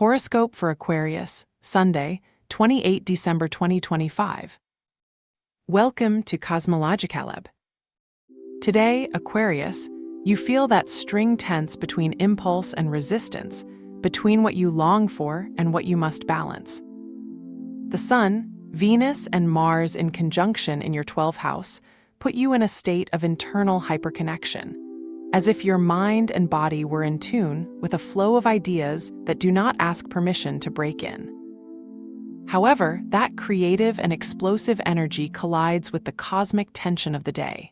Horoscope for Aquarius, Sunday, 28 December 2025. Welcome to Cosmological. Today, Aquarius, you feel that string tense between impulse and resistance, between what you long for and what you must balance. The Sun, Venus, and Mars in conjunction in your 12th house put you in a state of internal hyperconnection, as if your mind and body were in tune with a flow of ideas that do not ask permission to break in. However, that creative and explosive energy collides with the cosmic tension of the day.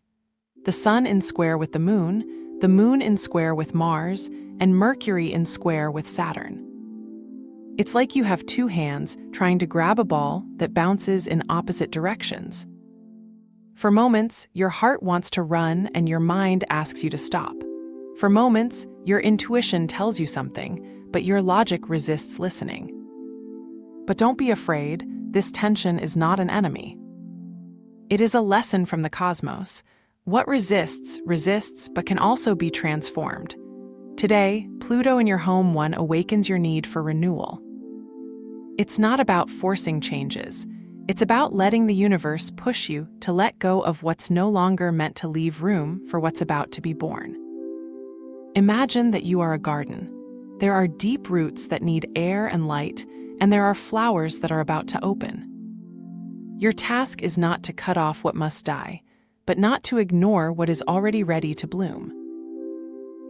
The Sun in square with the Moon in square with Mars, and Mercury in square with Saturn. It's like you have two hands trying to grab a ball that bounces in opposite directions. For moments, your heart wants to run and your mind asks you to stop. For moments, your intuition tells you something, but your logic resists listening. But don't be afraid, this tension is not an enemy. It is a lesson from the cosmos. What resists, but can also be transformed. Today, Pluto in your home 1 awakens your need for renewal. It's not about forcing changes. It's about letting the universe push you to let go of what's no longer meant to leave room for what's about to be born. Imagine that you are a garden. There are deep roots that need air and light, and there are flowers that are about to open. Your task is not to cut off what must die, but not to ignore what is already ready to bloom.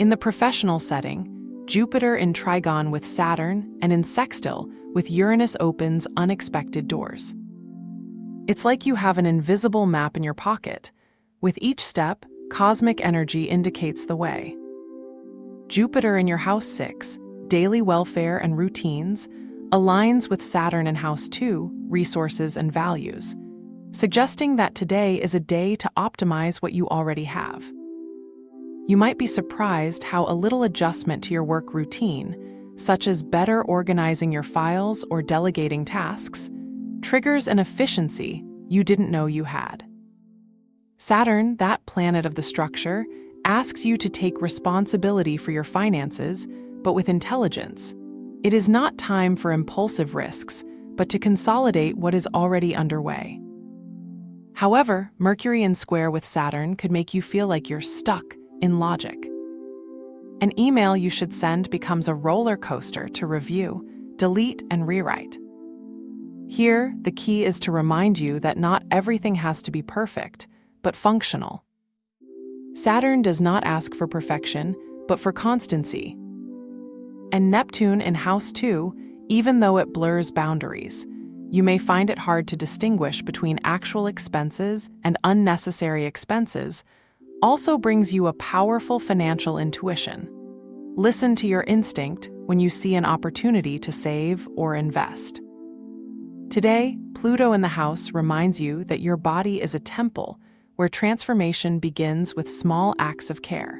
In the professional setting, Jupiter in trigon with Saturn and in sextile with Uranus opens unexpected doors. It's like you have an invisible map in your pocket. With each step, cosmic energy indicates the way. Jupiter in your house 6, daily welfare and routines, aligns with Saturn in house 2, resources and values, suggesting that today is a day to optimize what you already have. You might be surprised how a little adjustment to your work routine, such as better organizing your files or delegating tasks, triggers an efficiency you didn't know you had. Saturn, that planet of the structure, asks you to take responsibility for your finances, but with intelligence. It is not time for impulsive risks, but to consolidate what is already underway. However, Mercury in square with Saturn could make you feel like you're stuck in logic. An email you should send becomes a roller coaster to review, delete, and rewrite. Here, the key is to remind you that not everything has to be perfect, but functional. Saturn does not ask for perfection, but for constancy. And Neptune in house 2, even though it blurs boundaries, you may find it hard to distinguish between actual expenses and unnecessary expenses, also brings you a powerful financial intuition. Listen to your instinct when you see an opportunity to save or invest. Today, Pluto in the house reminds you that your body is a temple where transformation begins with small acts of care.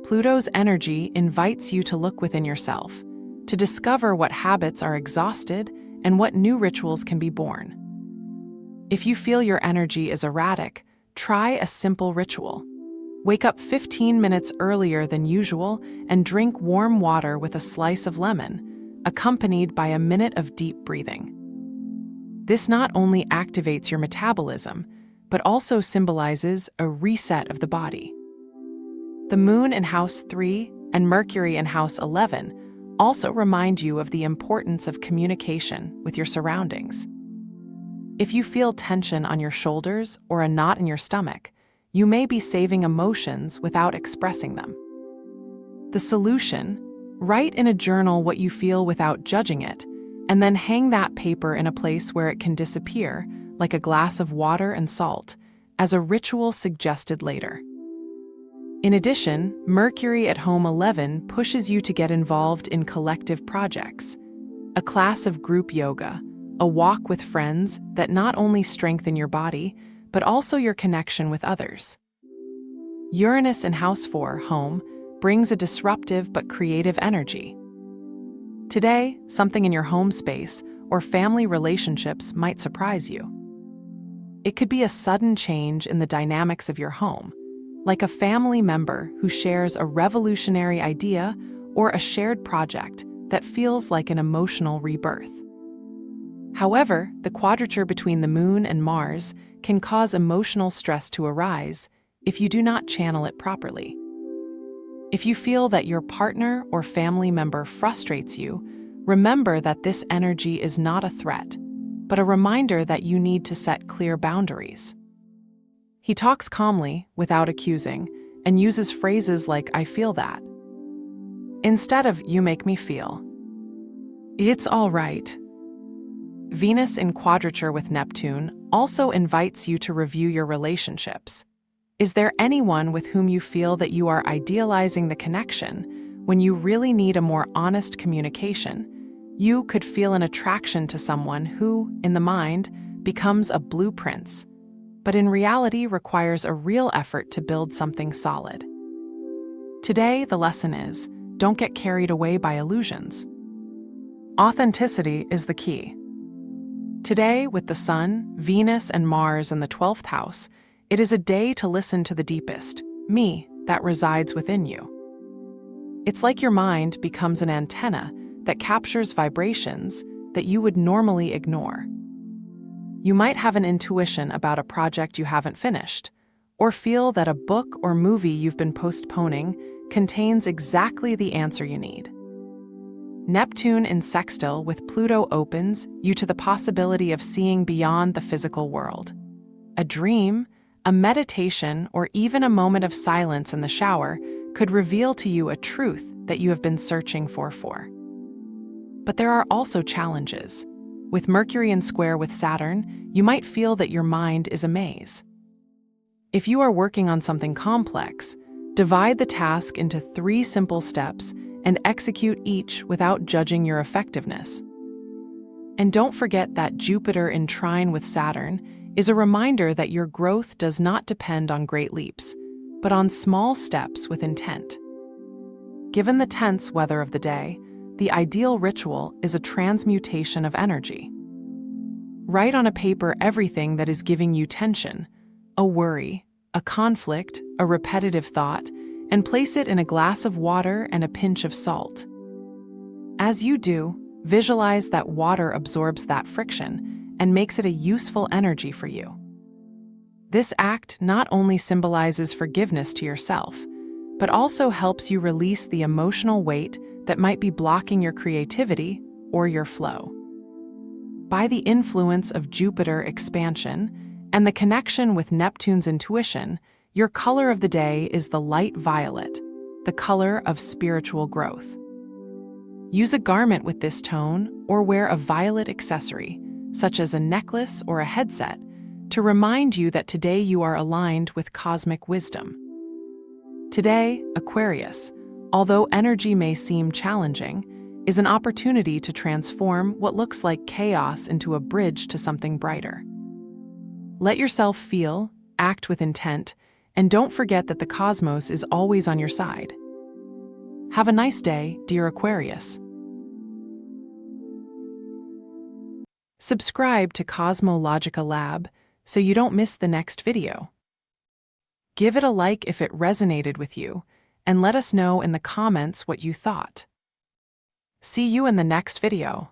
Pluto's energy invites you to look within yourself, to discover what habits are exhausted and what new rituals can be born. If you feel your energy is erratic, try a simple ritual. Wake up 15 minutes earlier than usual and drink warm water with a slice of lemon, accompanied by a minute of deep breathing. This not only activates your metabolism, but also symbolizes a reset of the body. The Moon in house 3 and Mercury in house 11 also remind you of the importance of communication with your surroundings. If you feel tension on your shoulders or a knot in your stomach, you may be saving emotions without expressing them. The solution: write in a journal what you feel without judging it, and then hang that paper in a place where it can disappear, like a glass of water and salt, as a ritual suggested later. In addition, Mercury at home 11 pushes you to get involved in collective projects, a class of group yoga, a walk with friends that not only strengthen your body, but also your connection with others. Uranus in house 4, home, brings a disruptive but creative energy. Today, something in your home space or family relationships might surprise you. It could be a sudden change in the dynamics of your home, like a family member who shares a revolutionary idea or a shared project that feels like an emotional rebirth. However, the quadrature between the Moon and Mars can cause emotional stress to arise if you do not channel it properly. If you feel that your partner or family member frustrates you, remember that this energy is not a threat, but a reminder that you need to set clear boundaries. He talks calmly, without accusing, and uses phrases like, "I feel that," instead of, "You make me feel." It's all right. Venus in quadrature with Neptune also invites you to review your relationships. Is there anyone with whom you feel that you are idealizing the connection when you really need a more honest communication? You could feel an attraction to someone who, in the mind, becomes a blue prince, but in reality requires a real effort to build something solid. Today, the lesson is, don't get carried away by illusions. Authenticity is the key. Today, with the Sun, Venus, and Mars in the 12th house, it is a day to listen to the deepest, me, that resides within you. It's like your mind becomes an antenna that captures vibrations that you would normally ignore. You might have an intuition about a project you haven't finished, or feel that a book or movie you've been postponing contains exactly the answer you need. Neptune in sextile with Pluto opens you to the possibility of seeing beyond the physical world. A dream, a meditation, or even a moment of silence in the shower could reveal to you a truth that you have been searching for. But there are also challenges. With Mercury in square with Saturn, you might feel that your mind is a maze. If you are working on something complex, divide the task into 3 simple steps and execute each without judging your effectiveness. And don't forget that Jupiter in trine with Saturn is a reminder that your growth does not depend on great leaps, but on small steps with intent. Given the tense weather of the day, the ideal ritual is a transmutation of energy. Write on a paper everything that is giving you tension, a worry, a conflict, a repetitive thought, and place it in a glass of water and a pinch of salt. As you do, visualize that water absorbs that friction and makes it a useful energy for you. This act not only symbolizes forgiveness to yourself, but also helps you release the emotional weight that might be blocking your creativity or your flow. By the influence of Jupiter expansion and the connection with Neptune's intuition, your color of the day is the light violet, the color of spiritual growth. Use a garment with this tone or wear a violet accessory, such as a necklace or a headset, to remind you that today you are aligned with cosmic wisdom. Today, Aquarius, although energy may seem challenging, is an opportunity to transform what looks like chaos into a bridge to something brighter. Let yourself feel, act with intent, and don't forget that the cosmos is always on your side. Have a nice day, dear Aquarius. Subscribe to Cosmologica Lab so you don't miss the next video. Give it a like if it resonated with you, and let us know in the comments what you thought. See you in the next video.